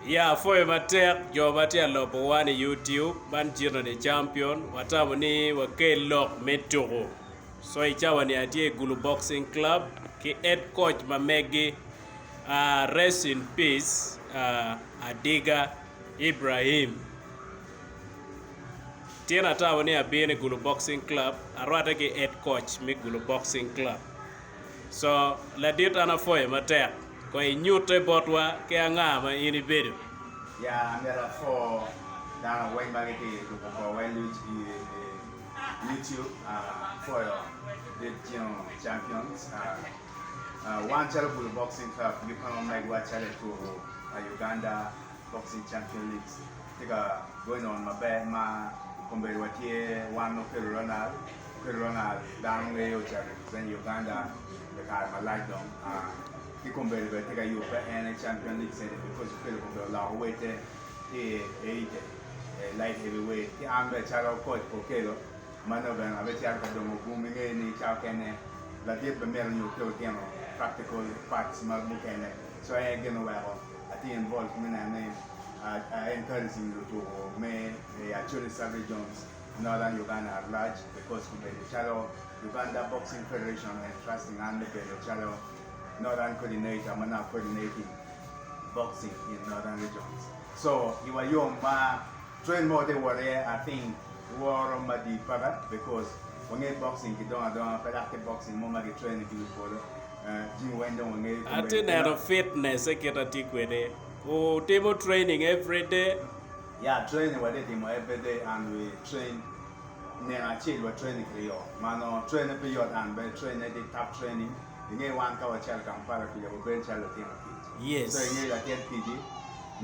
Yeah, foi matek jo batia lopo wani YouTube ban jiro de champion watamu ni wakelok metoko. So ichawa ni atie Gulu Boxing Club ki head coach mamegi rest in peace Adiga Ibrahim. Tiena tawo ni abine Gulu Boxing Club arwata ki head coach mi Gulu Boxing Club. So la dit ana foi matek ko inyute botwa ke angama ini bedo. Yeah, I'm there for down way back at for when YouTube for the champions. One channel for the boxing club. You can like watch channel to Uganda boxing champion leagues. Think going on my bed, my compare what here one of the Ronald down way then Uganda the car my like them. Ki compare with the European champion league because you feel compare low weight light heavyweight. The ambe chalo coach Pokelo. Mano ben abe chalo kadomo booming ni chao kene. La diet be mer new tiano practical parts mag mukene. So I get no well. I think involved me and I encouraging you to me actually Savage Jones Northern Uganda at large because compare the chalo Uganda Boxing Federation and trusting and the chalo Northern coordinator, I'm now coordinating boxing in northern regions. So you are young, train more than what I think war on my deep because when you boxing, you don't have boxing, more get training to follow. You went on when I didn't have fitness, I get a tick with it. Oh, table training every day. Yeah, training with it every day, and we train. Then I chill with training period. Man, training period and we train the top training. You get one cover child Kampala to your bench child of Yes. So you get a 10 PG.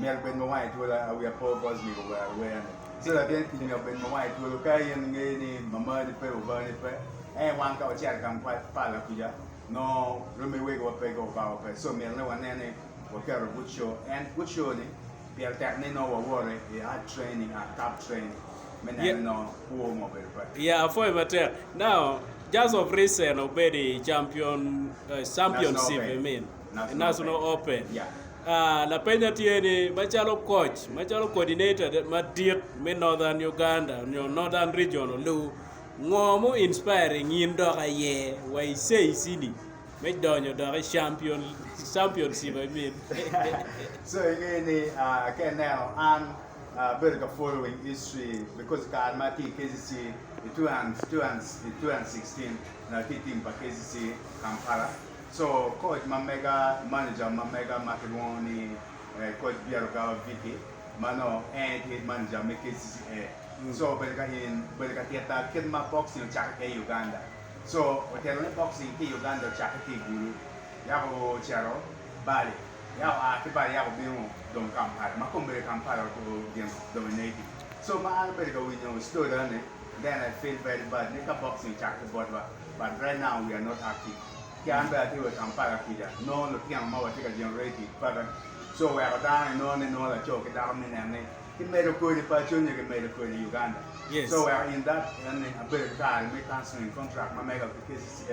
Melbourne White will we are poor boss me aware. So that 10 PG of Ben White will carry and gain Mamma the pay over the pay. And one cover child Kampala to ya. No, Rumi wig or peg of our pay. So me no one any will carry a good show and good show. Pierre Tacne no worry, he had training and top training. Yeah, for matter. Now, just of recent, obey the championship, I mean, National Open. Yeah. La penya tieni machalo coach, machalo coordinator that madit me northern Uganda, northern region lu ngomu inspiring in doga ye why say sini. Me donyo doga championship I mean. So again, again now and bit of following history because Mati KCC 2016 na team pa KCC Kampala. So coach Mamega manager Mamega Makirwoni coach Biaroka Vicky mano and head manager me KCC. So belka tieta kidma boxing chaka ke Uganda. So hotel boxing ke Uganda chaka ke guru yako charo Bali. Yao akibali yao bimu don Kampala. Makumbe Kampala to dominating. So my America we know stood on it. Then I feel very bad. Nika boxing chaka board but right now we are not active. Kiamba ati we Kampala kija. No no kiam mawa tika generated. So we are down and no la choke down in and he made a good opportunity he made a good Uganda. Yes. So we are in that and a bit of time we canceling contract my mega because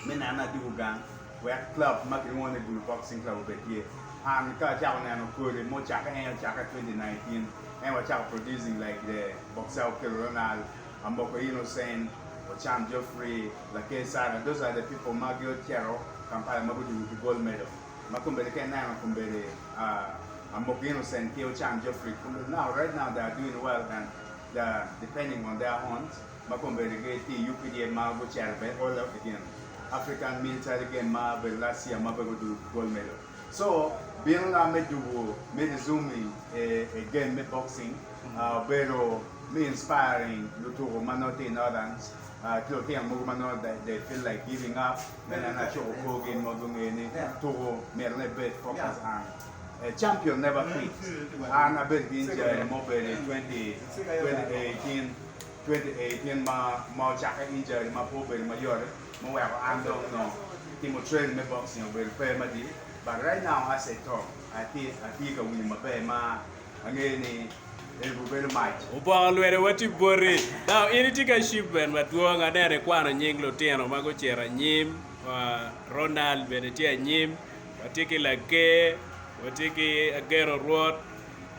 Minana Dugan. We have club making one Gulu Boxing Club over here. And Kajao Nano Kuri, Mochaka and Chaka 2019, and we're producing like the Boxel Ronald, and Boko Innocent, or Cham Geoffrey, Lake Sarah. Those are the people Magio Tiaro, Kampala Mabudu with the gold medal. Makumbere Kenana Kumbere, and Boko Innocent, Keo Cham Geoffrey. Now, right now, they are doing well, and depending on their own, Makumbere Gati, UPDA, Mago Charbe, all up again. African military game last year go do gold medal. So being na me zooming a game me boxing pero me inspiring to manote northerns to they feel like giving up then I show go game no do any to me bet focus on champion never quits and I bet injury mobile 2018 ma chaka injury ma pobre mayor mo wa ando no timo train me boxing will pay madi but right now as I talk I think we ma pay ma angeni very much Ubalwere wati bori now initika shipment matuonga nere kwana nyinglo tieno mago chera nyim Ronald benetia nyim watiki lake watiki Agero Road,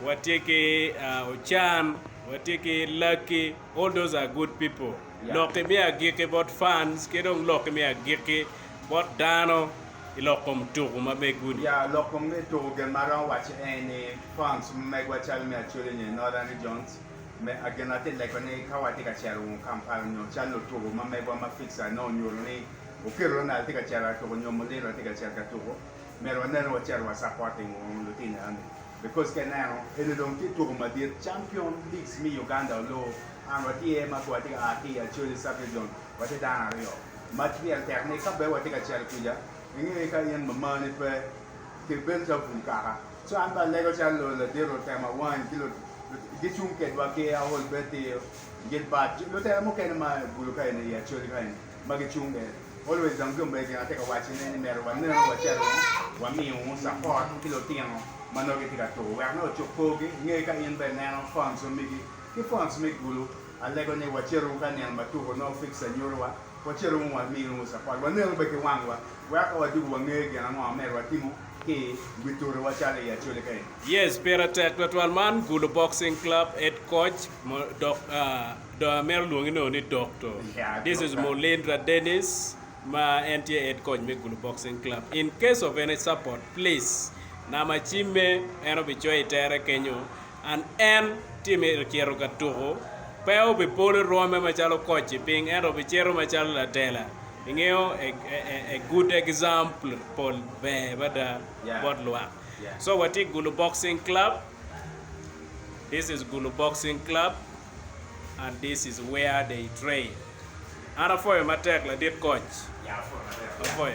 watiki Ochan, watiki Lucky. All those are good people. Yeah. Loki me agiki bot fans, kidong loki me agiki bot dano, ilokom tuku mabeguni. Yeah, lokom me to get maran watch any fans meg watch me actually in northern regions. Me again I think like when I kawati ka chero kampal no chalo to ma me ma fixa no nyurni. Okero na tika chera to nyo modelo tika chera to. Me ro na ro chera supporting lutina and because can now ele don ki to ma dir champion leagues me Uganda lo and what here ma ko tika ati actually subregion what da rio. Material technique ka be what tika chera kuja. Ngi ka yen mama ni pe ke ben sa funka. So anda lego chalo le dero tema 1 kilo get yung kedwa ke a whole beti get bad lo te mo ken ma bulu kai ne ya chori kai magi chung always am gum be ke ate ka watch ne ni mer wan ne wa chero wa mi un support kilo tiano mano ke tika to wa no choko ge nge ka yen be na fans so migi ke fans mi bulu alego ne wa chero ka ne ma tu no fix a nyoro wa chero wa mi un support wa ne be ke wangwa wa ka wa du wa nge ge na mo mer wa timo. Yes, Peratek Latwalman, Gulu Boxing Club, head coach, ni doctor. Yeah, this is doctor. Molindra Dennis, my NTA head coach, Gulu Boxing Club. In case of any support, please, Nama Chime, Eno Bichoy Terra Kenyo, and N Time Kiero Gaturo, Peo Bipole Rome Machalo Coach, being Eno Bichero Machalo Latela. A good example Paul Bada Bodloa. So what is Gulu Boxing Club? This is Gulu Boxing Club and this is where they train. And for you, Matek, did coach. Yeah, for